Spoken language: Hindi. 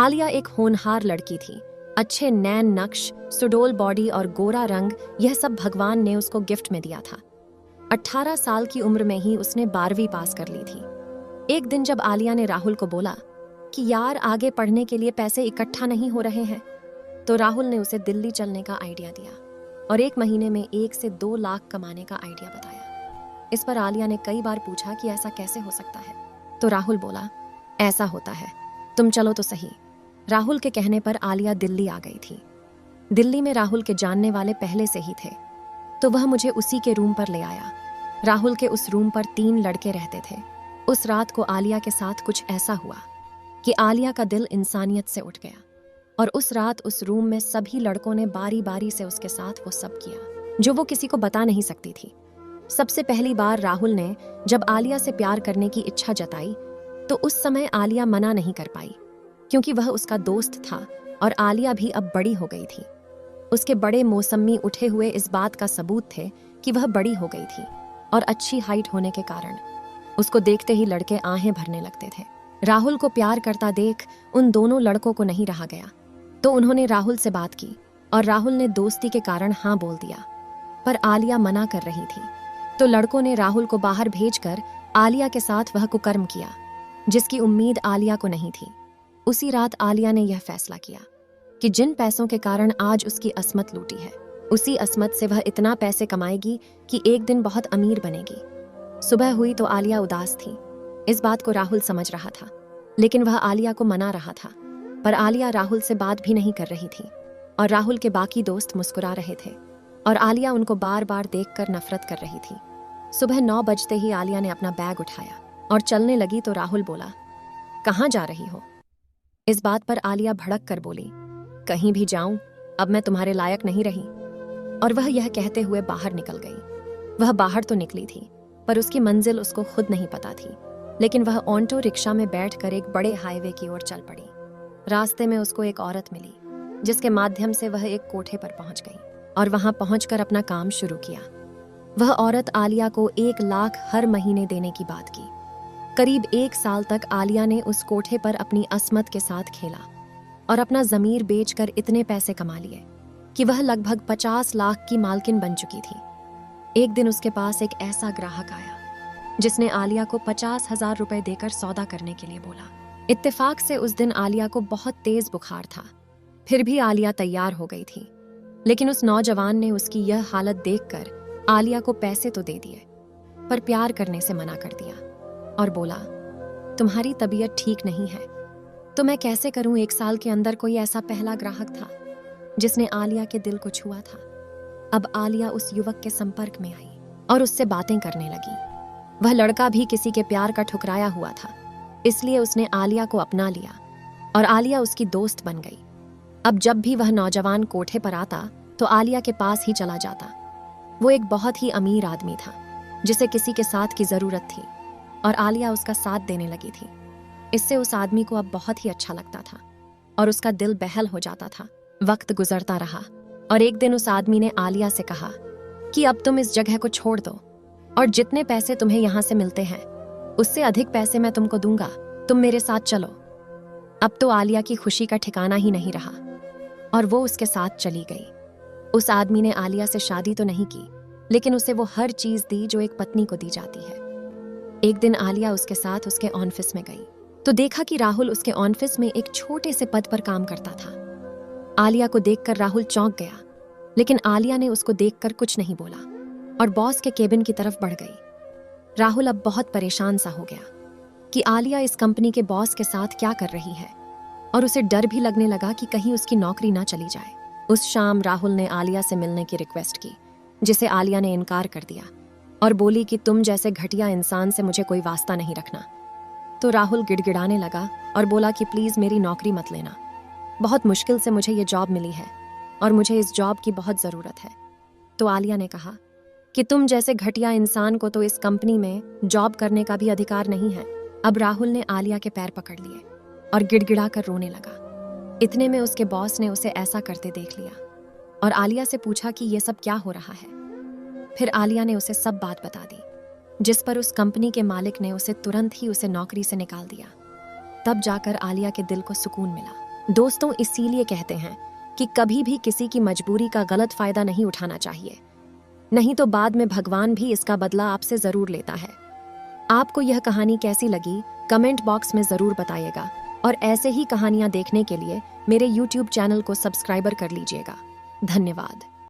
आलिया एक होनहार लड़की थी। अच्छे नैन नक्श, सुडोल बॉडी और गोरा रंग, यह सब भगवान ने उसको गिफ्ट में दिया था। 18 साल की उम्र में ही उसने 12वीं पास कर ली थी। एक दिन जब आलिया ने राहुल को बोला कि यार आगे पढ़ने के लिए पैसे इकट्ठा नहीं हो रहे हैं, तो राहुल ने उसे दिल्ली चलने का आइडिया दिया और 1 महीने में 1 से 2 लाख कमाने का आइडिया बताया। इस पर आलिया ने कई बार पूछा कि ऐसा कैसे हो सकता है, तो राहुल बोला, ऐसा होता है, तुम चलो तो सही। राहुल के कहने पर आलिया दिल्ली आ गई थी। दिल्ली में राहुल के जानने वाले पहले से ही थे, तो वह मुझे उसी के रूम पर ले आया। राहुल के उस रूम पर 3 लड़के रहते थे। उस रात को आलिया के साथ कुछ ऐसा हुआ कि आलिया का दिल इंसानियत से उठ गया और उस रात उस रूम में सभी लड़कों ने बारी बारी से उसके साथ वो सब किया जो वो किसी को बता नहीं सकती थी। सबसे पहली बार राहुल ने जब आलिया से प्यार करने की इच्छा जताई, तो उस समय आलिया मना नहीं कर पाई, क्योंकि वह उसका दोस्त था और आलिया भी अब बड़ी हो गई थी। उसके बड़े मौसमी उठे हुए इस बात का सबूत थे कि वह बड़ी हो गई थी और अच्छी हाइट होने के कारण उसको देखते ही लड़के आहें भरने लगते थे। राहुल को प्यार करता देख उन दोनों लड़कों को नहीं रहा गया, तो उन्होंने राहुल से बात की और राहुल ने दोस्ती के कारण हाँ बोल दिया, पर आलिया मना कर रही थी। तो लड़कों ने राहुल को बाहर भेजकर आलिया के साथ वह कुकर्म किया, जिसकी उम्मीद आलिया को नहीं थी। उसी रात आलिया ने यह फैसला किया कि जिन पैसों के कारण आज उसकी अस्मत लूटी है, उसी अस्मत से वह इतना पैसे कमाएगी कि एक दिन बहुत अमीर बनेगी। सुबह हुई तो आलिया उदास थी। इस बात को राहुल समझ रहा था, लेकिन वह आलिया को मना रहा था। पर आलिया राहुल से बात भी नहीं कर रही थी और राहुल के बाकी दोस्त मुस्कुरा रहे थे और आलिया उनको बार बार देखकर नफरत कर रही थी। सुबह 9 बजते ही आलिया ने अपना बैग उठाया और चलने लगी तो राहुल बोला, कहाँ जा रही हो? इस बात पर आलिया भड़क कर बोली, कहीं भी जाऊं, अब मैं तुम्हारे लायक नहीं रही। और वह यह कहते हुए बाहर निकल गई। वह बाहर तो निकली थी, पर उसकी मंजिल उसको खुद नहीं पता थी। लेकिन वह ऑटो रिक्शा में बैठकर एक बड़े हाईवे की ओर चल पड़ी। रास्ते में उसको एक औरत मिली, जिसके माध्यम से वह एक कोठे पर पहुंच गई और वहां पहुंचकर अपना काम शुरू किया। वह औरत आलिया को 1 लाख हर महीने देने की बात की। करीब 1 साल तक आलिया ने उस कोठे पर अपनी अस्मत के साथ खेला और अपना ज़मीर बेचकर इतने पैसे कमा लिए कि वह लगभग 50 लाख की मालकिन बन चुकी थी। एक दिन उसके पास एक ऐसा ग्राहक आया जिसने आलिया को 50,000 रुपए देकर सौदा करने के लिए बोला। इत्तेफाक से उस दिन आलिया को बहुत तेज बुखार था, फिर भी आलिया तैयार हो गई थी। लेकिन उस नौजवान ने उसकी यह हालत देखकर आलिया को पैसे तो दे दिए, पर प्यार करने से मना कर दिया और बोला, तुम्हारी तबीयत ठीक नहीं है तो मैं कैसे करूं? 1 साल के अंदर कोई ऐसा पहला ग्राहक था जिसने आलिया के दिल को छुआ था। अब आलिया उस युवक के संपर्क में आई और उससे बातें करने लगी। वह लड़का भी किसी के प्यार का ठुकराया हुआ था, इसलिए उसने आलिया को अपना लिया और आलिया उसकी दोस्त बन गई। अब जब भी वह नौजवान कोठे पर आता तो आलिया के पास ही चला जाता। वो एक बहुत ही अमीर आदमी था जिसे किसी के साथ की जरूरत थी और आलिया उसका साथ देने लगी थी। इससे उस आदमी को अब बहुत ही अच्छा लगता था और उसका दिल बहल हो जाता था। वक्त गुजरता रहा और एक दिन उस आदमी ने आलिया से कहा कि अब तुम इस जगह को छोड़ दो और जितने पैसे तुम्हें यहाँ से मिलते हैं उससे अधिक पैसे मैं तुमको दूंगा, तुम मेरे साथ चलो। अब तो आलिया की खुशी का ठिकाना ही नहीं रहा और वो उसके साथ चली गई। उस आदमी ने आलिया से शादी तो नहीं की, लेकिन उसे वो हर चीज दी जो एक पत्नी को दी जाती है। एक दिन आलिया उसके साथ उसके ऑफिस में गई तो देखा कि राहुल उसके ऑफिस में एक छोटे से पद पर काम करता था। आलिया को देखकर राहुल चौंक गया, लेकिन आलिया ने उसको देखकर कुछ नहीं बोला और बॉस के केबिन की तरफ बढ़ गई। राहुल अब बहुत परेशान सा हो गया कि आलिया इस कंपनी के बॉस के साथ क्या कर रही है और उसे डर भी लगने लगा कि कहीं उसकी नौकरी ना चली जाए। उस शाम राहुल ने आलिया से मिलने की रिक्वेस्ट की, जिसे आलिया ने इनकार कर दिया और बोली कि तुम जैसे घटिया इंसान से मुझे कोई वास्ता नहीं रखना। तो राहुल गिड़गिड़ाने लगा और बोला कि प्लीज़ मेरी नौकरी मत लेना, बहुत मुश्किल से मुझे ये जॉब मिली है और मुझे इस जॉब की बहुत ज़रूरत है। तो आलिया ने कहा कि तुम जैसे घटिया इंसान को तो इस कंपनी में जॉब करने का भी अधिकार नहीं है। अब राहुल ने आलिया के पैर पकड़ लिए और गिड़गिड़ा कर रोने लगा। इतने में उसके बॉस ने उसे ऐसा करते देख लिया और आलिया से पूछा कि ये सब क्या हो रहा है। फिर आलिया ने उसे सब बात बता दी, जिस पर उस कंपनी के मालिक ने उसे तुरंत ही उसे नौकरी से निकाल दिया। तब जाकर आलिया के दिल को सुकून मिला दोस्तों, इसीलिए कहते हैं कि कभी भी किसी की मजबूरी का गलत फायदा नहीं उठाना चाहिए, नहीं तो बाद में भगवान भी इसका बदला आपसे जरूर लेता है। आपको यह कहानी कैसी लगी कमेंट बॉक्स में जरूर बताइएगा, और ऐसे ही कहानियां देखने के लिए मेरे YouTube चैनल को सब्सक्राइबर कर लीजिएगा। धन्यवाद।